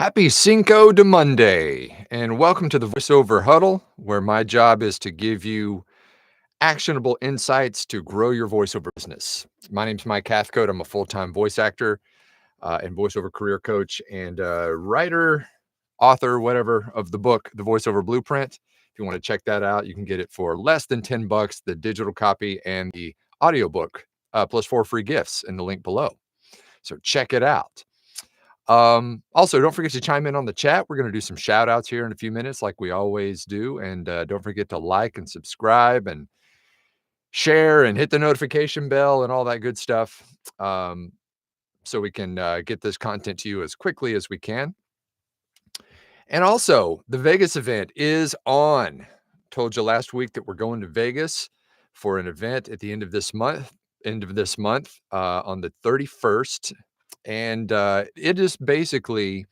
Happy Cinco de Monday, and welcome to the Voiceover Huddle, where my job is to give you actionable insights to grow your voiceover business. My name's Mike Hathcote. I'm a full-time voice actor and voiceover career coach and writer, author, whatever, of the book, The Voiceover Blueprint. If you want to check that out, you can get it for less than $10, the digital copy and the audiobook, plus 4 free gifts in the link below. So check it out. Also, don't forget to chime in on the chat. We're going to do some shout outs here in a few minutes, like we always do. And don't forget to like and subscribe and share and hit the notification bell and all that good stuff. So we can get this content to you as quickly as we can. And also, the Vegas event is on. Told you last week that we're going to Vegas for an event at the end of this month, on the 31st. And it is basically,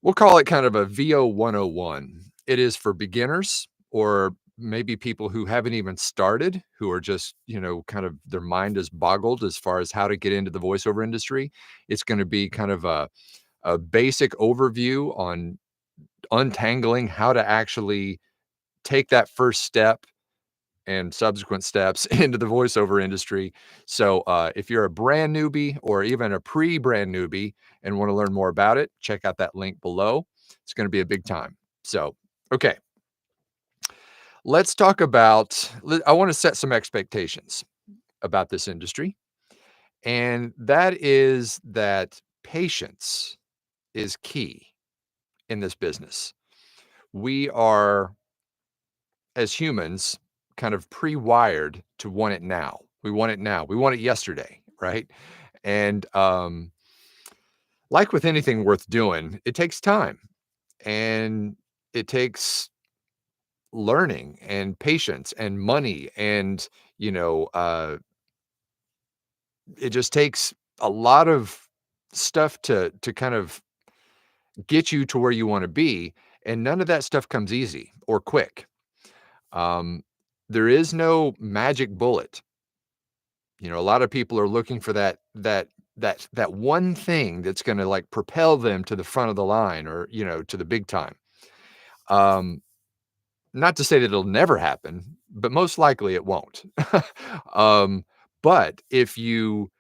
we'll call it kind of a VO 101. It is for beginners or maybe people who haven't even started, who are just, kind of their mind is boggled as far as how to get into the voiceover industry. It's going to be kind of a basic overview on untangling how to actually take that first step and subsequent steps into the voiceover industry. So if you're a brand newbie or even a pre-brand newbie and want to learn more about it, check out that link below. It's going to be a big time. So, okay, let's talk about, I want to set some expectations about this industry. And that is that patience is key in this business. We are, as humans, kind of pre-wired to want it now. We want it now. We want it yesterday, right? And like with anything worth doing, it takes time and it takes learning and patience and money and, it just takes a lot of stuff to kind of get you to where you want to be. And none of that stuff comes easy or quick. Um, there is no magic bullet. A lot of people are looking for that one thing that's going to like propel them to the front of the line or, to the big time. Not to say that it'll never happen, but most likely it won't. um, but if you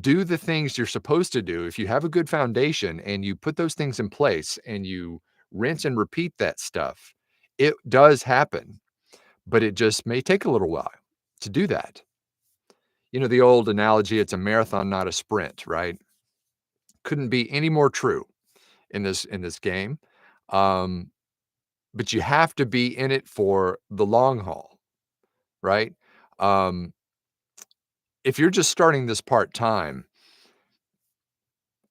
do the things you're supposed to do, if you have a good foundation and you put those things in place and you rinse and repeat that stuff, it does happen, but it just may take a little while to do that. The old analogy, it's a marathon, not a sprint, right? Couldn't be any more true in this game. Um, but you have to be in it for the long haul, right? Um, if you're just starting this part-time,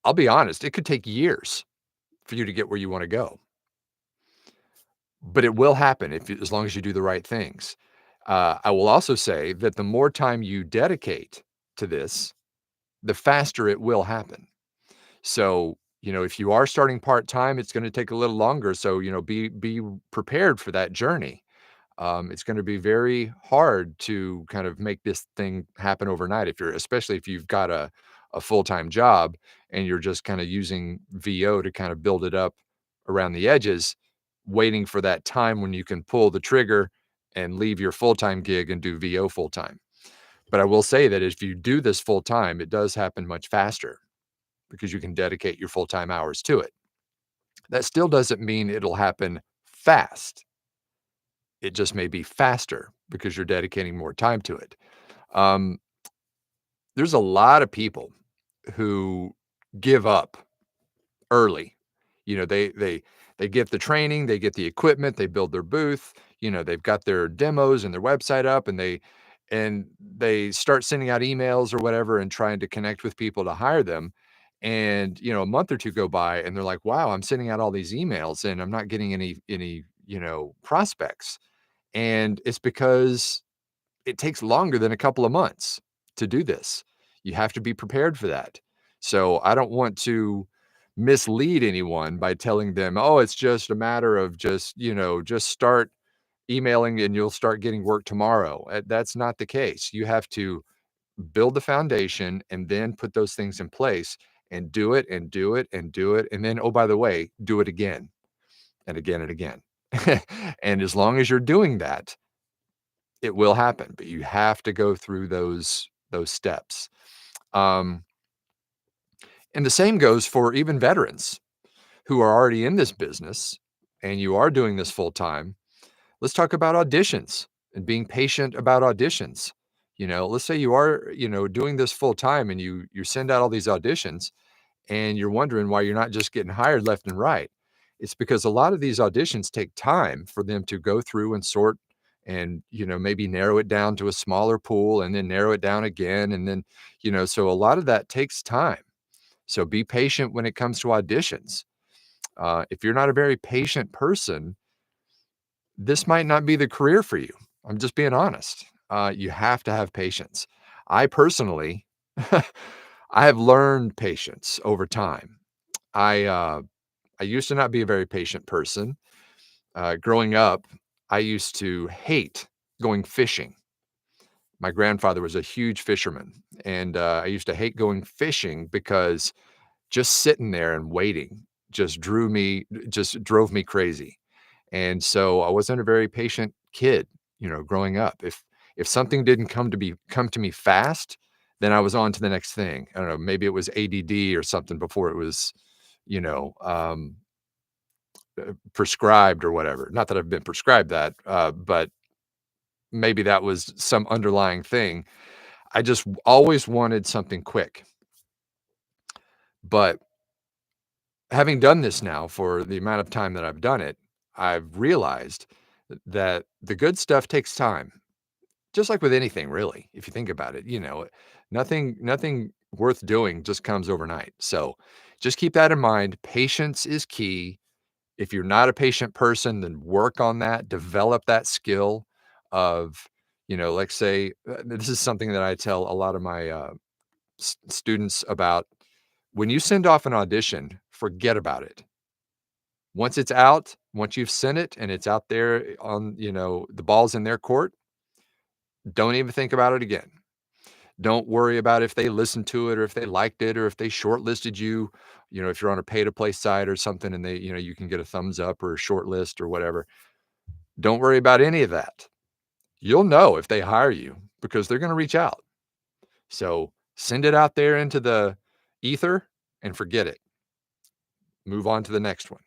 I'll be honest, it could take years for you to get where you want to go. But it will happen as long as you do the right things. I will also say that the more time you dedicate to this, the faster it will happen. So, if you are starting part-time, it's gonna take a little longer. So, be prepared for that journey. It's gonna be very hard to kind of make this thing happen overnight especially if you've got a full-time job and you're just kinda using VO to kind of build it up around the edges, waiting for that time when you can pull the trigger and leave your full-time gig and do VO full-time. But I will say that if you do this full-time, it does happen much faster because you can dedicate your full-time hours to it. That still doesn't mean it'll happen fast. It just may be faster because you're dedicating more time to it. Um, there's a lot of people who give up early. They get the training, they get the equipment, they build their booth, they've got their demos and their website up and they start sending out emails or whatever and trying to connect with people to hire them. And, a month or 2 go by and they're like, "Wow, I'm sending out all these emails and I'm not getting any, prospects." And it's because it takes longer than a couple of months to do this. You have to be prepared for that. So I don't want to mislead anyone by telling them, "Oh, it's just a matter of just start emailing and you'll start getting work tomorrow." That's not the case. You have to build the foundation and then put those things in place and do it and do it and do it. And then, oh, by the way, do it again and again and again. And as long as you're doing that, it will happen, but you have to go through those steps. Um, and the same goes for even veterans who are already in this business and you are doing this full time. Let's talk about auditions and being patient about auditions. Let's say you are, doing this full time and you send out all these auditions and you're wondering why you're not just getting hired left and right. It's because a lot of these auditions take time for them to go through and sort and, maybe narrow it down to a smaller pool and then narrow it down again. And then, so a lot of that takes time. So be patient when it comes to auditions. If you're not a very patient person, this might not be the career for you. I'm just being honest. You have to have patience. I personally, I have learned patience over time. I uh, I used to not be a very patient person. Growing up, I used to hate going fishing. My grandfather was a huge fisherman, and I used to hate going fishing because just sitting there and waiting just drove me crazy. And so I wasn't a very patient kid, growing up. If something didn't come to me fast, then I was on to the next thing. I don't know, maybe it was ADD or something before it was, you know, um, prescribed or whatever. Not that I've been prescribed that, but maybe that was some underlying thing. I just always wanted something quick. But having done this now for the amount of time that I've done it, I've realized that the good stuff takes time. Just like with anything really, if you think about it, nothing worth doing just comes overnight. So, just keep that in mind. Patience is key. If you're not a patient person, then work on that, develop that skill of, like say, this is something that I tell a lot of my students about. When you send off an audition, forget about it. Once it's out, once you've sent it and it's out there on, the ball's in their court, don't even think about it again. Don't worry about if they listened to it or if they liked it or if they shortlisted you. If you're on a pay to play site or something and you can get a thumbs up or a short list or whatever. Don't worry about any of that. You'll know if they hire you because they're going to reach out. So send it out there into the ether and forget it. Move on to the next one.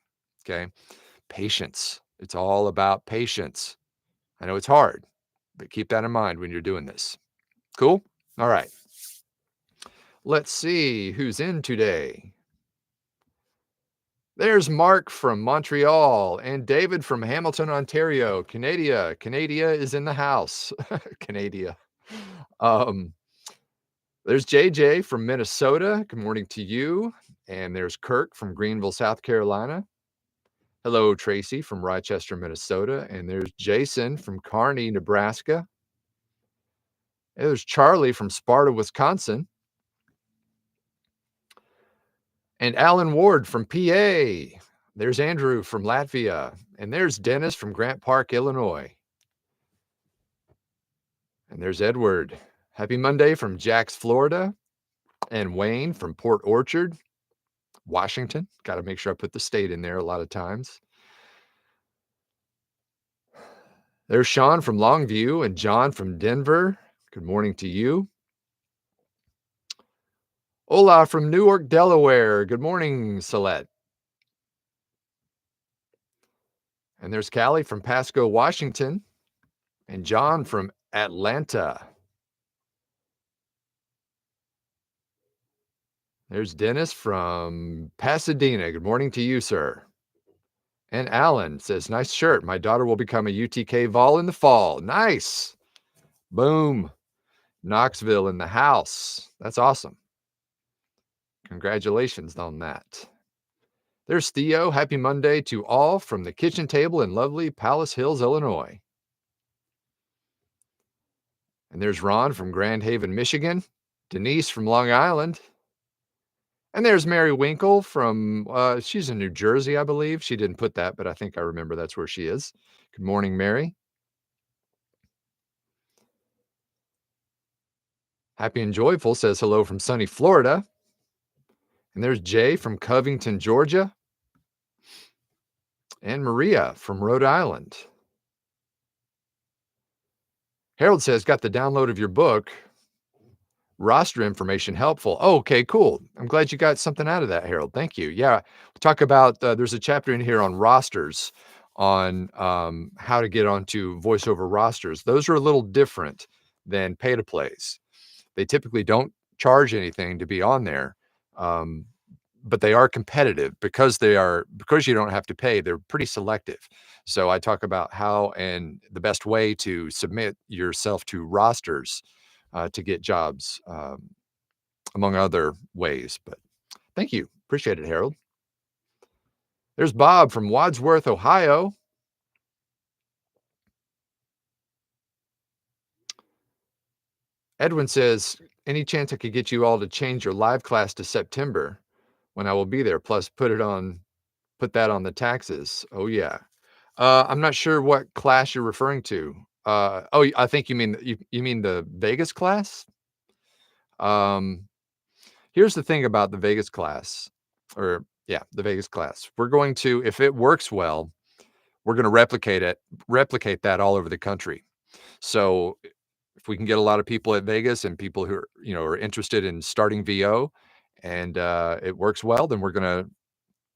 Okay. Patience. It's all about patience. I know it's hard, but keep that in mind when you're doing this. Cool. All right. Let's see who's in today. There's Mark from Montreal and David from Hamilton, Ontario. Canada is in the house. Canada. Um, there's JJ from Minnesota. Good morning to you. And there's Kirk from Greenville, South Carolina. Hello, Tracy from Rochester, Minnesota. And there's Jason from Kearney, Nebraska. And there's Charlie from Sparta, Wisconsin. And Alan Ward from PA. There's Andrew from Latvia. And there's Dennis from Grant Park, Illinois. And there's Edward. Happy Monday from Jax, Florida. And Wayne from Port Orchard, Washington. Got to make sure I put the state in there a lot of times. There's Sean from Longview and John from Denver. Good morning to you. Ola from Newark, Delaware. Good morning, Celeste. And there's Callie from Pasco, Washington. And John from Atlanta. There's Dennis from Pasadena. Good morning to you, sir. And Alan says, nice shirt. My daughter will become a UTK Vol in the fall. Nice. Boom. Knoxville in the house. That's awesome. Congratulations on that. There's Theo. Happy Monday to all from the kitchen table in lovely Palace Hills, Illinois. And there's Ron from Grand Haven, Michigan. Denise from Long Island. And there's Mary Winkle from, she's in New Jersey, I believe. She didn't put that, but I think I remember that's where she is. Good morning, Mary. Happy and Joyful says hello from sunny Florida. And there's Jay from Covington, Georgia, and Maria from Rhode Island. Harold says, got the download of your book, roster information helpful. Oh, okay, cool. I'm glad you got something out of that, Harold. Thank you. Yeah, we'll talk about, there's a chapter in here on rosters, on how to get onto voiceover rosters. Those are a little different than pay to plays. They typically don't charge anything to be on there, um, but they are competitive because you don't have to pay. They're pretty selective. So I talk about how and the best way to submit yourself to rosters to get jobs, among other ways. But thank you, appreciate it, Harold. There's Bob from Wadsworth, Ohio. Edwin says, any chance I could get you all to change your live class to September when I will be there? Plus, put that on the taxes. Oh, yeah. I'm not sure what class you're referring to. Oh, I think you mean the Vegas class? Um, Here's the thing about the Vegas class, or yeah, the Vegas class. We're going to, if it works well, we're going to replicate that all over the country. So if we can get a lot of people at Vegas and people who are interested in starting VO, and it works well, then we're going to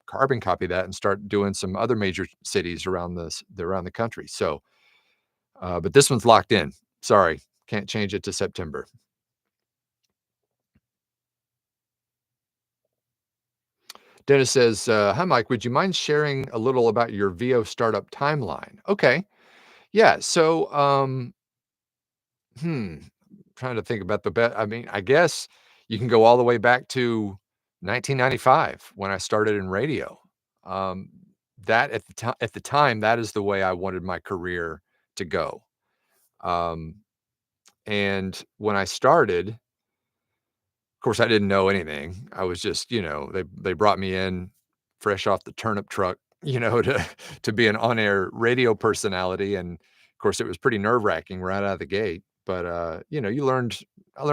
carbon copy that and start doing some other major cities around the country. So, but this one's locked in. Sorry, can't change it to September. Dennis says, "Hi Mike, would you mind sharing a little about your VO startup timeline?" Okay, yeah. So, hmm, trying to think about the best. I mean, I guess you can go all the way back to 1995 when I started in radio. Um, that at the time, that is the way I wanted my career to go. Um, and when I started, of course, I didn't know anything. I was just, they brought me in fresh off the turnip truck, to be an on-air radio personality, and of course, it was pretty nerve-wracking right out of the gate. But I learned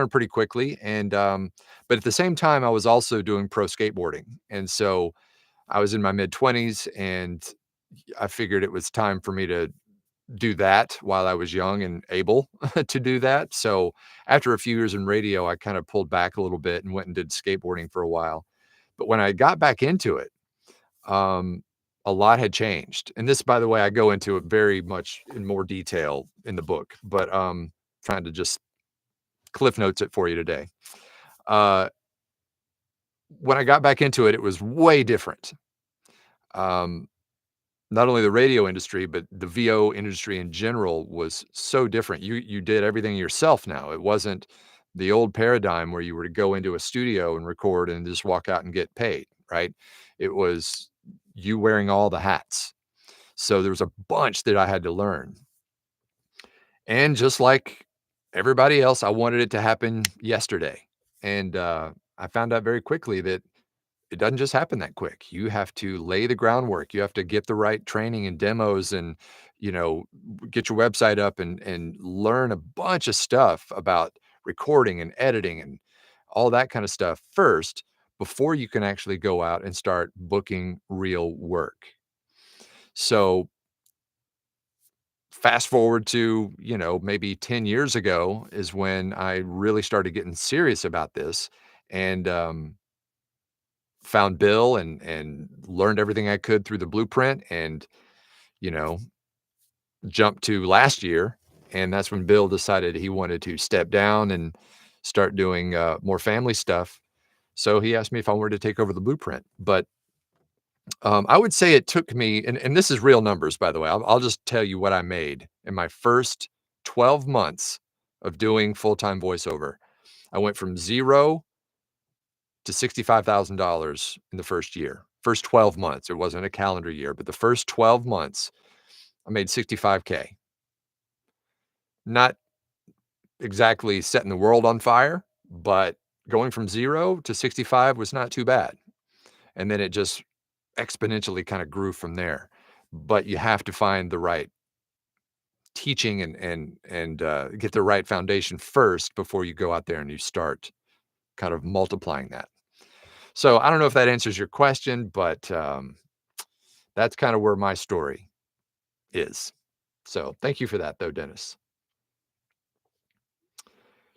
pretty quickly, and but at the same time, I was also doing pro skateboarding, and so I was in my mid-20s, and I figured it was time for me to do that while I was young and able to do that. So after a few years in radio, I kind of pulled back a little bit and went and did skateboarding for a while. But when I got back into it, um, a lot had changed. And this, by the way, I go into it very much in more detail in the book, but trying to just cliff notes it for you today. Uh, when I got back into it, it was way different. Um, Not only the radio industry, but the VO industry in general was so different. You did everything yourself now. It wasn't the old paradigm where you were to go into a studio and record and just walk out and get paid, right? It was you wearing all the hats. So there was a bunch that I had to learn. And just like everybody else, I wanted it to happen yesterday. And I found out very quickly that it doesn't just happen that quick. You have to lay the groundwork. You have to get the right training and demos and, get your website up and learn a bunch of stuff about recording and editing and all that kind of stuff first before you can actually go out and start booking real work. So fast forward to, maybe 10 years ago is when I really started getting serious about this, and found Bill and learned everything I could through the blueprint, and, you know, jumped to last year, and that's when Bill decided he wanted to step down and start doing, more family stuff. So he asked me if I wanted to take over the blueprint, but, I would say it took me, and this is real numbers, by the way. I'll just tell you what I made in my first 12 months of doing full-time voiceover. I went from 0 to $65,000 in the first year. First 12 months. It wasn't a calendar year, but the first 12 months, I made 65K. Not exactly setting the world on fire, but going from 0 to 65 was not too bad. And then it just exponentially kind of grew from there. But you have to find the right teaching and get the right foundation first before you go out there and you start kind of multiplying that. So I don't know if that answers your question, but that's kind of where my story is. So thank you for that, though, Dennis.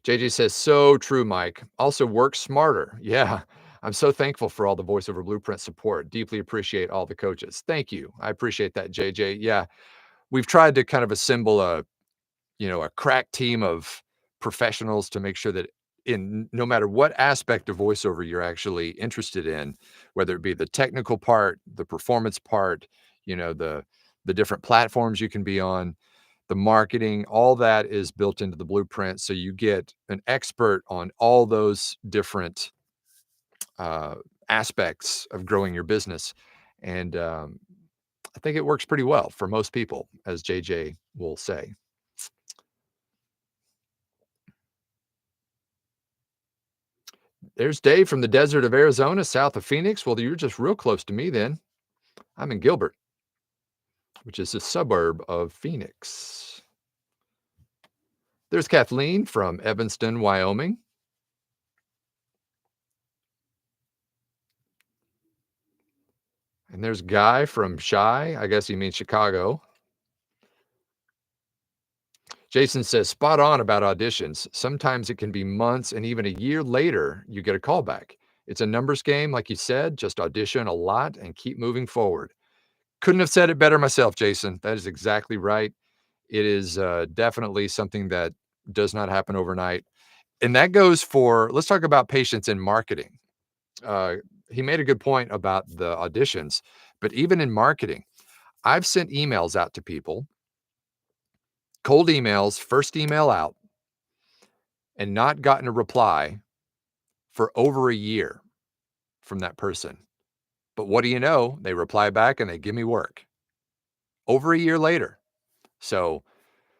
JJ says, so true, Mike. Also, work smarter. Yeah. I'm so thankful for all the voiceover blueprint support. Deeply appreciate all the coaches. Thank you. I appreciate that, JJ. Yeah. We've tried to kind of assemble a crack team of professionals to make sure that in no matter what aspect of voiceover you're actually interested in, whether it be the technical part, the performance part, the different platforms you can be on, the marketing, all that is built into the blueprint. So you get an expert on all those different uh, aspects of growing your business. And I think it works pretty well for most people, as JJ will say. There's Dave from the desert of Arizona, south of Phoenix. Well, you're just real close to me then. I'm in Gilbert, which is a suburb of Phoenix. There's Kathleen from Evanston, Wyoming. And there's Guy from Chi. I guess he means Chicago. Jason says, spot on about auditions. Sometimes it can be months and even a year later, you get a call back. It's a numbers game, like you said, just audition a lot and keep moving forward. Couldn't have said it better myself, Jason. That is exactly right. It is definitely something that does not happen overnight. And that goes for, let's talk about patience in marketing. Uh, he made a good point about the auditions, but even in marketing, I've sent emails out to people, cold emails, first email out, and not gotten a reply for over a year from that person. But what do you know? They reply back and they give me work over a year later. So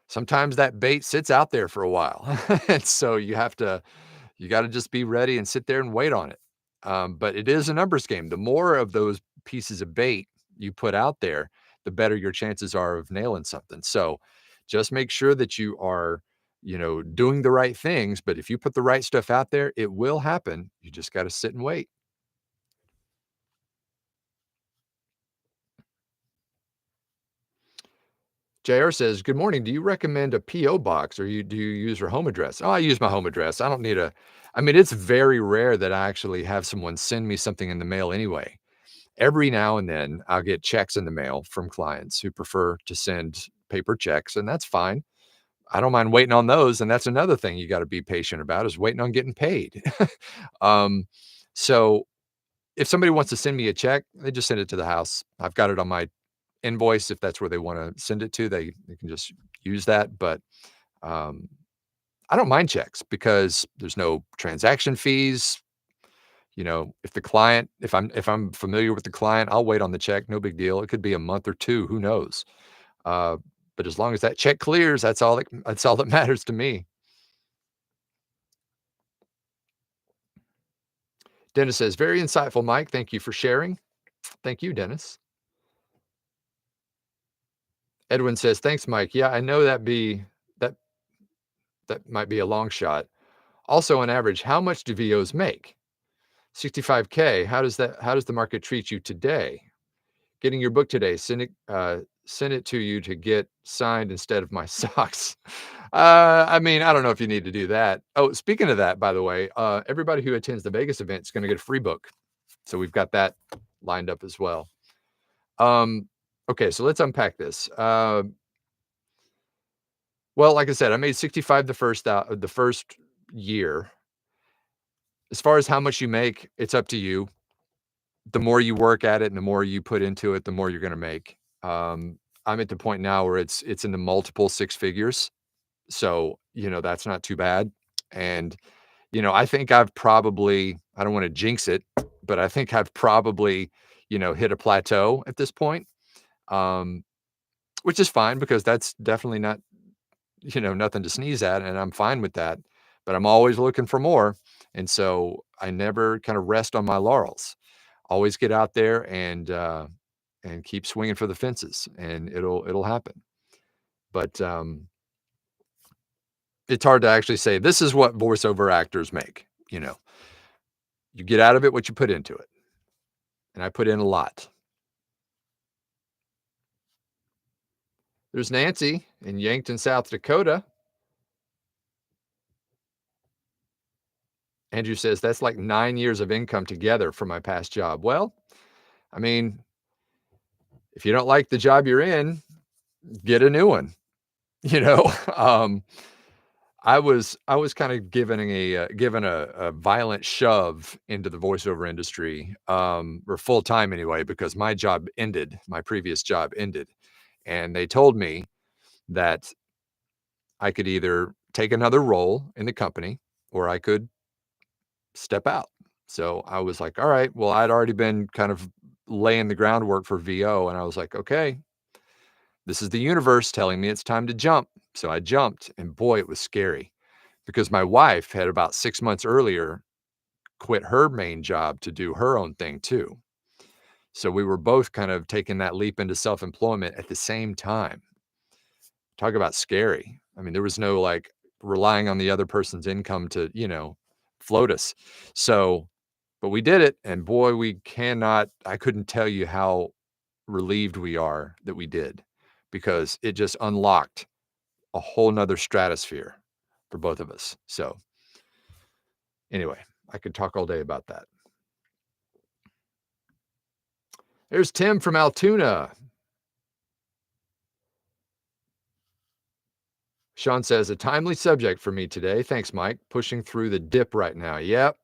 sometimes that bait sits out there for a while. And so you got to just be ready and sit there and wait on it. But it is a numbers game. The more of those pieces of bait you put out there, the better your chances are of nailing something. So just make sure that you are, doing the right things. But if you put the right stuff out there, it will happen. You just got to sit and wait. JR says, good morning. Do you recommend a PO box or do you use your home address? Oh, I use my home address. I don't need I mean, it's very rare that I actually have someone send me something in the mail anyway. Every now and then I'll get checks in the mail from clients who prefer to send paper checks, and that's fine. I don't mind waiting on those. And that's another thing you got to be patient about is waiting on getting paid. um, so if somebody wants to send me a check, they just send it to the house. I've got it on my invoice. If that's where they want to send it to, they can just use that. But um, I don't mind checks because there's no transaction fees. If the client, if I'm familiar with the client, I'll wait on the check. No big deal. It could be a month or two. Who knows? Uh, but as long as that check clears, that's all that matters to me. Dennis says, very insightful, Mike. Thank you for sharing. Thank you, Dennis. Edwin says, thanks, Mike. Yeah, I know that that might be a long shot. Also, on average, how much do VOs make? 65K. How does the market treat you today? Getting your book today, send it to you to get signed instead of my socks. I mean, I don't know if you need to do that. Oh, speaking of that, by the way, everybody who attends the Vegas event is going to get a free book. So we've got that lined up as well. Okay, so let's unpack this. Well, like I said, I made 65 the first year. As far as how much you make, it's up to you. The more you work at it and the more you put into it, the more you're gonna make. I'm at the point now where it's in the multiple six figures. So, that's not too bad. And, I think I don't wanna jinx it, but I think I've probably, hit a plateau at this point, um, which is fine because that's definitely not, nothing to sneeze at, and I'm fine with that. But I'm always looking for more. And so I never kind of rest on my laurels. Always get out there and keep swinging for the fences, and it'll happen. But it's hard to actually say this is what voiceover actors make. You get out of it what you put into it, and I put in a lot. There's Nancy in Yankton, South Dakota. Andrew says, "That's like 9 years of income together from my past job." Well, I mean, if you don't like the job you're in, get a new one, you know? Um, I was kinda given a violent shove into the voiceover industry, or full time anyway, because my job ended, my previous job ended, and they told me that I could either take another role in the company or I could step out. So I was like, all right, well, I'd already been kind of laying the groundwork for VO, and I was like, okay, this is the universe telling me it's time to jump. So I jumped, and boy, it was scary because my wife had about 6 months earlier quit her main job to do her own thing too. So we were both kind of taking that leap into self-employment at the same time. Talk about scary. I mean, there was no like relying on the other person's income to, float us. So, but we did it. And boy, I couldn't tell you how relieved we are that we did because it just unlocked a whole nother stratosphere for both of us. So, anyway, I could talk all day about that. There's Tim from Altoona. Sean says, a timely subject for me today. Thanks, Mike. Pushing through the dip right now. Yep.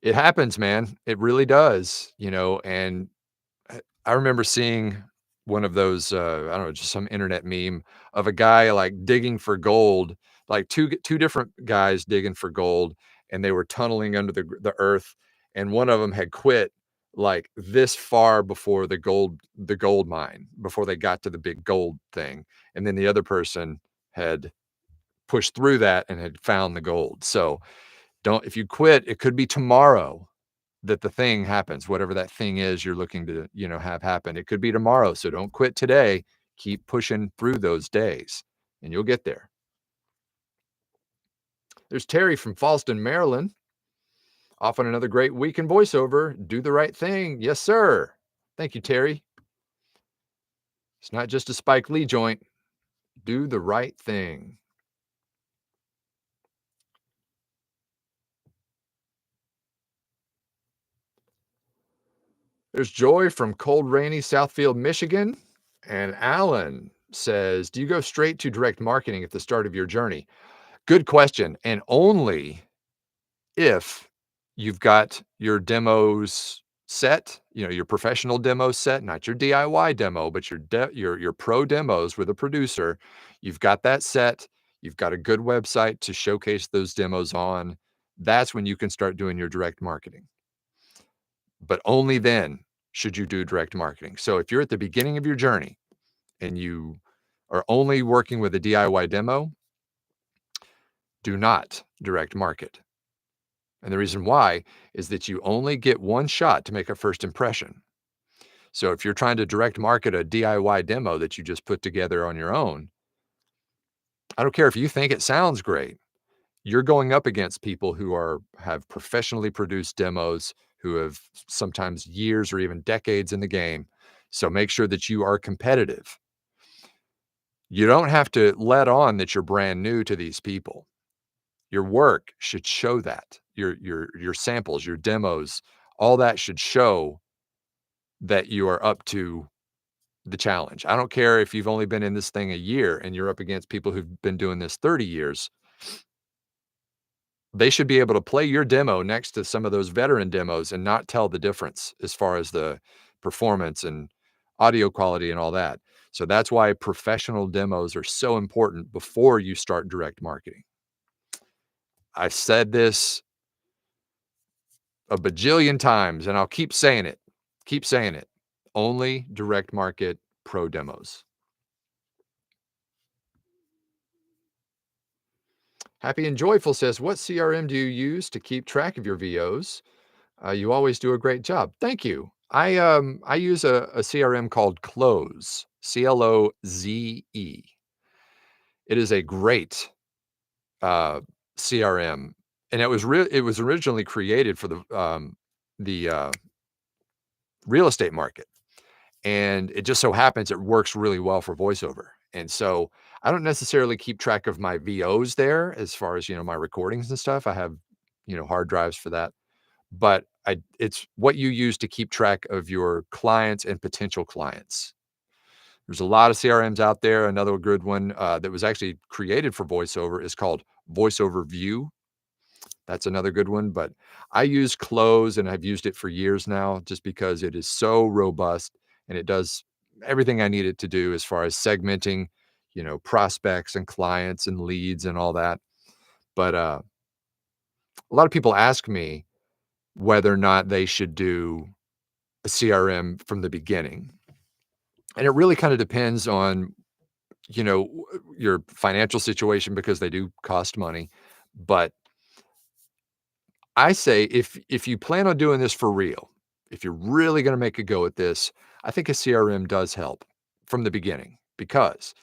It happens, man. It really does, and I remember seeing one of those, I don't know, just some internet meme of a guy like digging for gold, like two different guys digging for gold, and they were tunneling under the earth, and one of them had quit like this far before the gold mine, before they got to the big gold thing, and then the other person had pushed through that and had found the gold. So don't if you quit, it could be tomorrow that the thing happens, whatever that thing is you're looking to, have happen. It could be tomorrow. So don't quit today. Keep pushing through those days and you'll get there. There's Terry from Falston, Maryland. Off on another great week in voiceover. Do the right thing. Yes, sir. Thank you, Terry. It's not just a Spike Lee joint. Do the right thing. There's Joy from cold, rainy Southfield, Michigan. And Alan says, do you go straight to direct marketing at the start of your journey? Good question. And only if you've got your demos set, your professional demo set, not your DIY demo, but your pro demos with a producer. You've got that set. You've got a good website to showcase those demos on. That's when you can start doing your direct marketing. But only then should you do direct marketing. So if you're at the beginning of your journey and you are only working with a DIY demo, do not direct market. And the reason why is that you only get one shot to make a first impression. So if you're trying to direct market a DIY demo that you just put together on your own, I don't care if you think it sounds great. You're going up against people who have professionally produced demos, who have sometimes years or even decades in the game. So make sure that you are competitive. You don't have to let on that you're brand new to these people. Your work should show that. Your samples, your demos, all that should show that you are up to the challenge. I don't care if you've only been in this thing a year and you're up against people who've been doing this 30 years. They should be able to play your demo next to some of those veteran demos and not tell the difference as far as the performance and audio quality and all that. So that's why professional demos are so important before you start direct marketing. I've said this a bajillion times, and I'll keep saying it. Keep saying it. Only direct market pro demos. Happy and Joyful says, what CRM do you use to keep track of your VOs? You always do a great job. Thank you. I use a CRM called Cloze, Cloze. It is a great CRM. And it was originally created for the, real estate market, and it just so happens it works really well for voiceover. And so, I don't necessarily keep track of my VOs there as far as, my recordings and stuff. I have, hard drives for that, but it's what you use to keep track of your clients and potential clients. There's a lot of CRMs out there. Another good one, that was actually created for voiceover is called Voiceover View. That's another good one, but I use Close, and I've used it for years now just because it is so robust and it does everything I need it to do as far as segmenting, prospects and clients and leads and all that. But, a lot of people ask me whether or not they should do a CRM from the beginning, and it really kinda depends on, your financial situation because they do cost money. But I say if you plan on doing this for real, if you're really gonna make a go at this, I think a CRM does help from the beginning because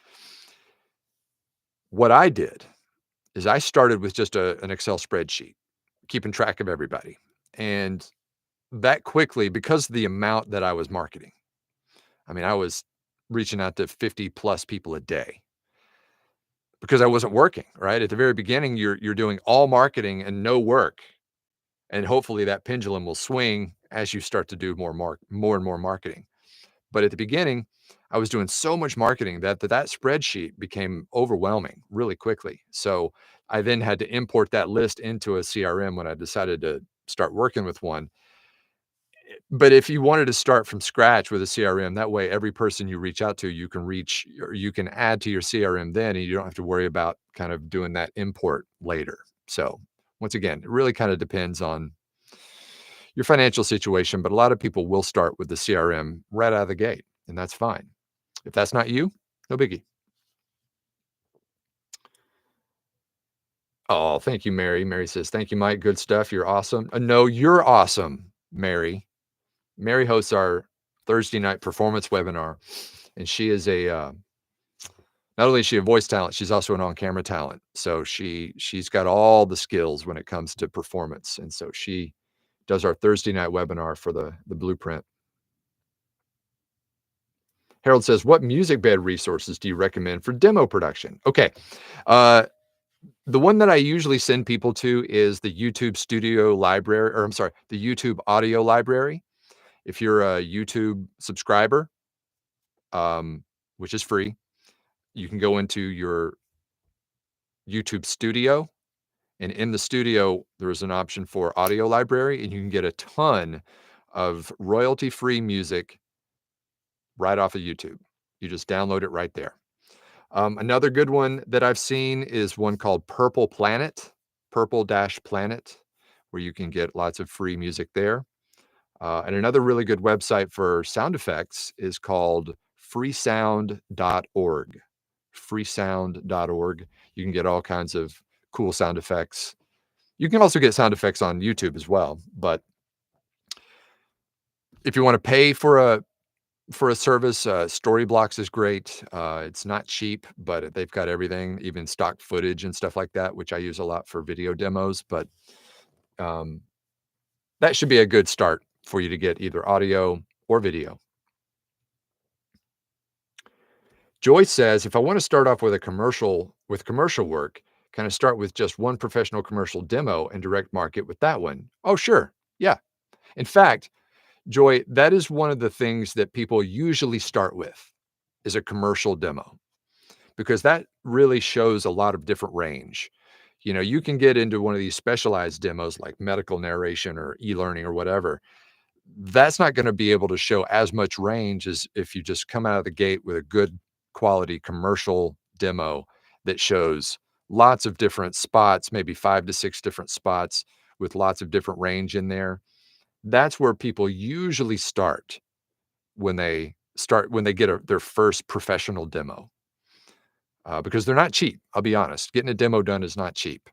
what I did is I started with just an Excel spreadsheet, keeping track of everybody. And that quickly, because of the amount that I was marketing, I mean, I was reaching out to 50 plus people a day because I wasn't working, right? At the very beginning, you're doing all marketing and no work. And hopefully that pendulum will swing as you start to do more and more marketing. But at the beginning, I was doing so much marketing that spreadsheet became overwhelming really quickly. So I then had to import that list into a CRM when I decided to start working with one. But if you wanted to start from scratch with a CRM, that way every person you reach out to, you can reach or you can add to your CRM then, and you don't have to worry about kind of doing that import later. So once again, it really kind of depends on your financial situation, but a lot of people will start with the CRM right out of the gate, and that's fine. If that's not you, no biggie. Oh, thank you, Mary. Mary says, "Thank you, Mike. Good stuff. You're awesome." No, you're awesome, Mary. Mary hosts our Thursday night performance webinar, and she is not only is she a voice talent, she's also an on-camera talent. So she's got all the skills when it comes to performance, and so she does our Thursday night webinar for the Blueprint. Harold says, "What music bed resources do you recommend for demo production?" Okay, uh, the one that I usually send people to is the YouTube Studio Library, or I'm sorry, the YouTube Audio Library. If you're a YouTube subscriber, um, which is free, you can go into your YouTube Studio, and in the studio, there is an option for Audio Library, and you can get a ton of royalty-free music right off of YouTube. You just download it right there. Another good one that I've seen is one called Purple Planet, Purple-Planet, where you can get lots of free music there. And another really good website for sound effects is called freesound.org. Freesound.org. You can get all kinds of cool sound effects. You can also get sound effects on YouTube as well. But if you want to pay for a service, Storyblocks is great. It's not cheap, but they've got everything, even stock footage and stuff like that, which I use a lot for video demos. But um, that should be a good start for you to get either audio or video. Joyce says, if I want to start off with commercial work, can I start with just one professional commercial demo and direct market with that one? Oh, sure. Yeah. In fact, Joy, that is one of the things that people usually start with is a commercial demo, because that really shows a lot of different range. You can get into one of these specialized demos like medical narration or e-learning or whatever. That's not going to be able to show as much range as if you just come out of the gate with a good quality commercial demo that shows lots of different spots, maybe 5 to 6 different spots with lots of different range in there. That's where people usually start when they get their first professional demo, because they're not cheap. I'll be honest. Getting a demo done is not cheap.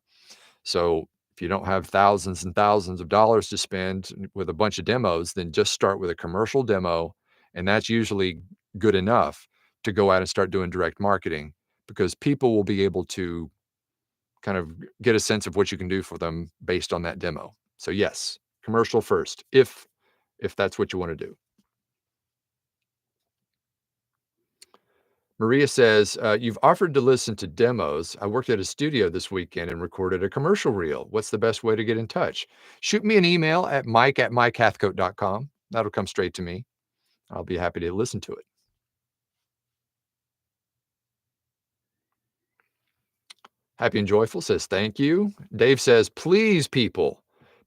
So if you don't have thousands and thousands of dollars to spend with a bunch of demos, then just start with a commercial demo. And that's usually good enough to go out and start doing direct marketing, because people will be able to kind of get a sense of what you can do for them based on that demo. So yes, commercial first, if that's what you want to do. Maria says, you've offered to listen to demos. I worked at a studio this weekend and recorded a commercial reel. What's the best way to get in touch? Shoot me an email at mike@mikehathcote.com. That'll come straight to me. I'll be happy to listen to it. Happy and Joyful says, thank you. Dave says, please, people,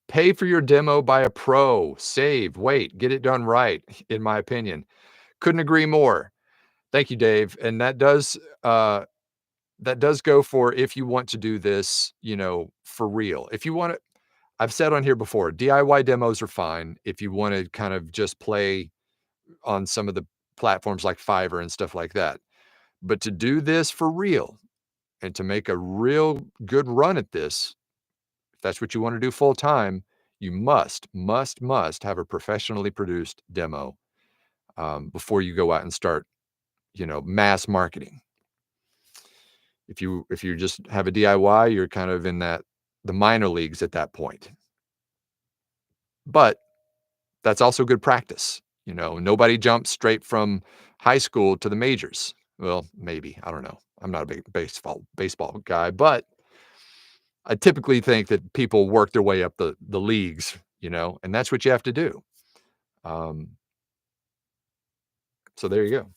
pay for your demo by a pro. Save, wait, get it done right, in my opinion. Couldn't agree more. Thank you, Dave. And that does go for if you want to do this, for real. If you want to, I've said on here before, DIY demos are fine if you want to kind of just play on some of the platforms like Fiverr and stuff like that. But to do this for real and to make a real good run at this, if that's what you want to do full time, you must have a professionally produced demo before you go out and start, mass marketing. If you just have a DIY, you're kind of in the minor leagues at that point. But that's also good practice. Nobody jumps straight from high school to the majors. Well, maybe, I don't know. I'm not a big baseball guy, but I typically think that people work their way up the leagues, and that's what you have to do. So there you go.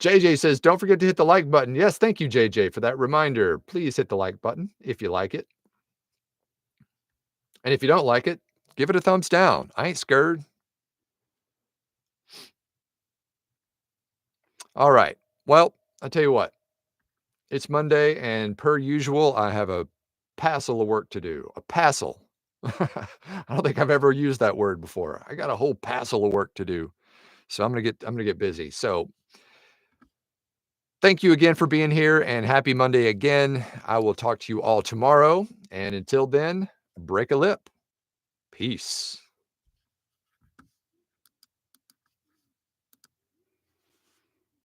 JJ says, don't forget to hit the like button. Yes, thank you, JJ, for that reminder. Please hit the like button if you like it. And if you don't like it, give it a thumbs down. I ain't scared. All right. Well, I'll tell you what. It's Monday, and per usual, I have a passel of work to do. A passel. I don't think I've ever used that word before. I got a whole passel of work to do. So I'm gonna get busy. So thank you again for being here, and happy Monday again. I will talk to you all tomorrow. And until then, break a lip. Peace.